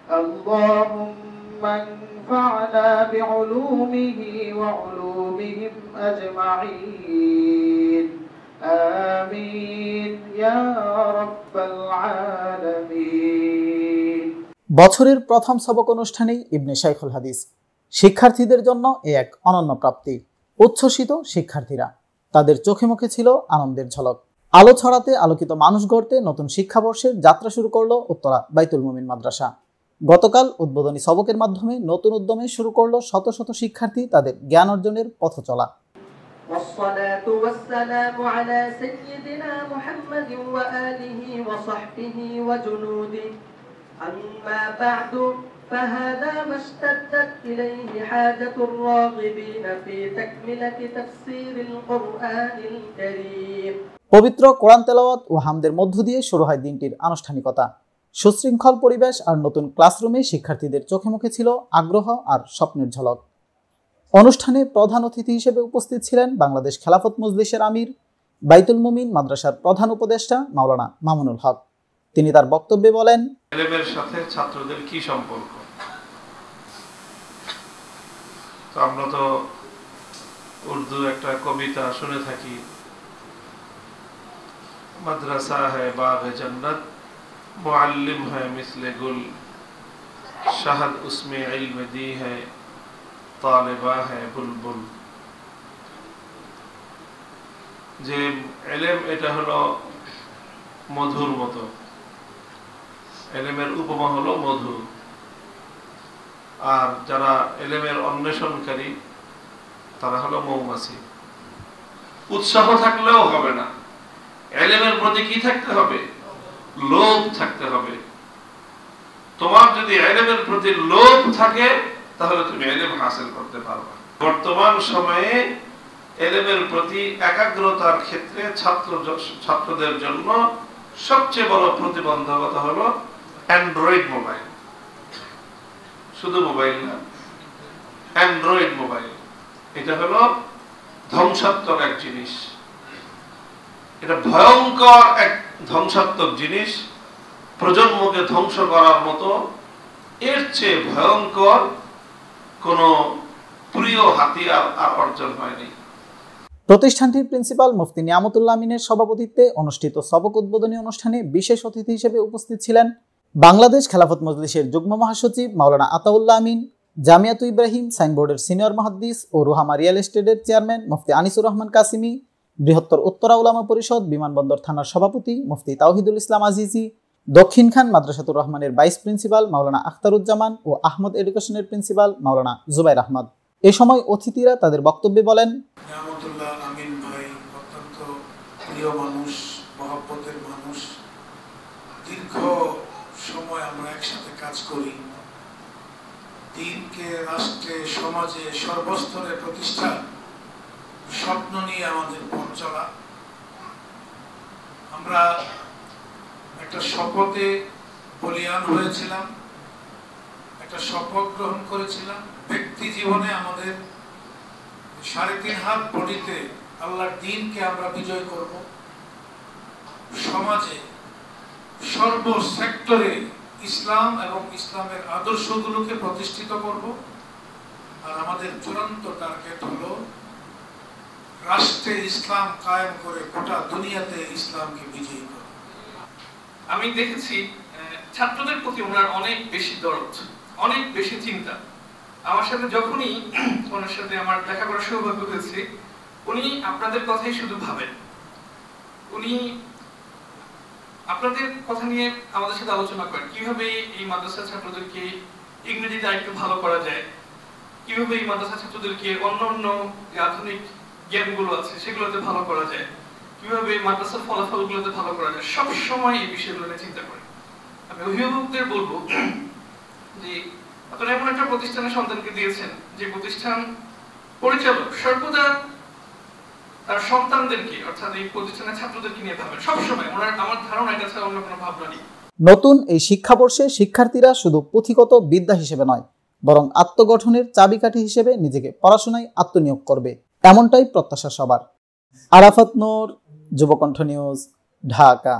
اللهم انفعنا بعلومه وعلومهم أجمعين آمين يا رب العالمين। বছরের প্রথম সবক অনুষ্ঠানেই ইবনে শাইখুল হাদিস শিক্ষার্থীদের জন্য এক অনন্য প্রাপ্তি। উচ্ছ্বসিত শিক্ষার্থীরা, তাদের চোখে মুখে ছিল আনন্দের ঝলক। আলো ছড়াতে, আলোকিত মানুষ গড়তে নতুন শিক্ষাবর্ষের যাত্রা শুরু করলো উত্তরা বাইতুল মুমিন মাদ্রাসা। গতকাল উদ্বোধনী সবকের মাধ্যমে নতুন উদ্যমে শুরু করলো শত শত শিক্ষার্থী তাদের জ্ঞান অর্জনের পথ চলা। والصلاة والسلام على سيدنا محمد وآله وصحبه وجنوده أما بعد فهذا ما اشتدت إليه حاجة الراغبين في تكملة تفسير القرآن الكريم। পবিত্র কোরআন তেলাওয়াত ও হামদের মধ্য দিয়ে শুরু হয় দিনটির আনুষ্ঠানিকতা। সুশৃঙ্খল পরিবেশ আর নতুন ক্লাসরুমে শিক্ষার্থীদের চোখে মুখে ছিল আগ্রহ আর স্বপ্নের ঝলক। অনুষ্ঠানে প্রধান অতিথি হিসেবে উপস্থিত ছিলেন বাংলাদেশ খেলাফত মজলিসের আমির, বাইতুল মুমিন মাদ্রাসার প্রধান উপদেষ্টা মাওলানা মামুনুল হক। তিনি তার বক্তব্যে বলেন, এলেমের সাথে ছাত্রদের কি সম্পর্ক? তো আমরা তো উর্দু একটা কবিতা শুনে থাকি, মাদ্রাসা হ্যায় বাগ জান্নাত, মুআল্লিম হ্যায় মিসলে গুল, শাহাদ উসমে ইলম দি হ্যায়, তালেবা হ্যায় বুলবুল। যে এলেম এটা হলো মধুর মতো, এলেমের উপমা হলো মধু। আর যারা এলেমের অন্বেষণকারী তারা হলো মৌমাছি। উৎসাহ থাকলেও হবে না, এলেমের প্রতি কি থাকতে হবে? লোভ থাকতে হবে। তোমার যদি এলেমের প্রতি লোভ থাকে তাহলে তুমি এলেম হাসিল করতে পারবে। বর্তমান সময়ে এলেমের প্রতি একাগ্রতার ক্ষেত্রে ছাত্রদের জন্য সবচেয়ে বড় প্রতিবন্ধকতা হলো অ্যান্ড্রয়েড মোবাইল। শুধু মোবাইল না, অ্যান্ড্রয়েড মোবাইল। এটা হলো ধ্বংসাত্মক এক জিনিস, এটা ভয়ঙ্কর এক ধ্বংসাত্মক জিনিস। প্রজন্মকে ধ্বংস করার মতো এর চেয়ে ভয়ঙ্কর কোন প্রিয় হাতিয়ার আর অর্জন হয়নি। প্রতিষ্ঠানটির প্রিন্সিপাল মুফতি নিয়ামতুল্লাহ আমিনের সভাপতিত্বে অনুষ্ঠিত সবক উদ্বোধনী অনুষ্ঠানে বিশেষ অতিথি হিসেবে উপস্থিত ছিলেন বাংলাদেশ খেলাফত মজলিসের যুগ্ম মহাসচিব মাওলানা আতাউল্লাহ আমিন, জামিয়াতু ইব্রাহিম সাইনবোর্ডের সিনিয়র মুহাদ্দিস ও রুহামা রিয়েল এস্টেটের চেয়ারম্যান মুফতি আনিসুর রহমান কাসিমি, বৃহত্তর উত্তরা উলামা পরিষদ বিমানবন্দর থানার সভাপতি মুফতি তাওহিদুল ইসলাম আজিজি, দক্ষিণ খান মাদ্রাসাতুর রহমানের ভাইস প্রিন্সিপাল মাওলানা আখতারুজ্জামান ও আহমদ এডুকেশনের প্রিন্সিপাল মাওলানা জুবাইর আহমদ। এ সময় অতিথিরা তাদের বক্তব্যে বলেন, নিয়ামতুল্লাহ আমিন ভাই অত্যন্ত প্রিয় মানুষ, মহব্বতের মানুষ। দীর্ঘ সময় আমরা একসাথে কাজ করি, দিনকে রাষ্ট্রে সমাজে সর্বস্তরে প্রতিষ্ঠা স্বপ্ন নিয়ে আমাদের পথ চলা। আমরা একটা শপথে বলিয়ান হয়েছিলাম, একটা শপথ গ্রহণ করেছিলাম। ব্যক্তি জীবনে আমাদের 3.5 হাত বডিতে আল্লাহর দ্বীনকে আমরা বিজয় করব, সমাজে সর্ব সেক্টরে ইসলাম এবং ইসলামের আদর্শগুলোকে প্রতিষ্ঠিত করব। আর আমাদের চূড়ান্ত টার্গেট হলো রাষ্ট্রে ইসলাম কায়েম করে গোটা দুনিয়াতে ইসলামকে বিজয়ী করা। আমি দেখেছি ছাত্রদের প্রতি ওনার অনেক বেশি দরদ, অনেক বেশি চিন্তা। আমার সাথে যখনই ওনার সাথে আমার দেখা করার সৌভাগ্য হয়েছে, উনি আপনাদের কথাই শুধু ভাবেন। উনি আপনাদের কথা নিয়ে আমাদের সাথে আলোচনা করেন, কিভাবে এই মাদ্রাসার ছাত্রদেরকে ইংরেজিতে আরেকটু ভালো করা যায়, কিভাবে এই মাদ্রাসার ছাত্রদেরকে অন্যান্য যে আধুনিক জ্ঞানগুলো আছে সেগুলোতে ভালো করা যায়, কিভাবে মাদ্রাসার ফলাফলগুলোতে ভালো করা যায়। সব সময় এই বিষয়গুলো নিয়ে চিন্তা করেন। আমি অভিভাবকদের বলবো যে আপনারা এমন একটা প্রতিষ্ঠানের সন্তানকে দিয়েছেন যে প্রতিষ্ঠান পরিচালক সর্বদা তার সন্তানদেরকে অর্থাৎ এই প্রতিষ্ঠানের ছাত্রদেরকে নিয়ে ভাবেন সবসময়। ওনার আমার ধারণা এটা ছাড়া অন্য কোনো ভাবনা নেই। নতুন এই শিক্ষাবর্ষে শিক্ষার্থীরা শুধু পুঁথিগত বিদ্যা হিসেবে নয়, বরং আত্মগঠনের চাবিকাঠি হিসেবে নিজেকে পড়াশোনায় আত্মনিয়োগ করবে, এমনটাই প্রত্যাশা সবার। আরাফাত নূর, যুবকণ্ঠ নিউজ, ঢাকা।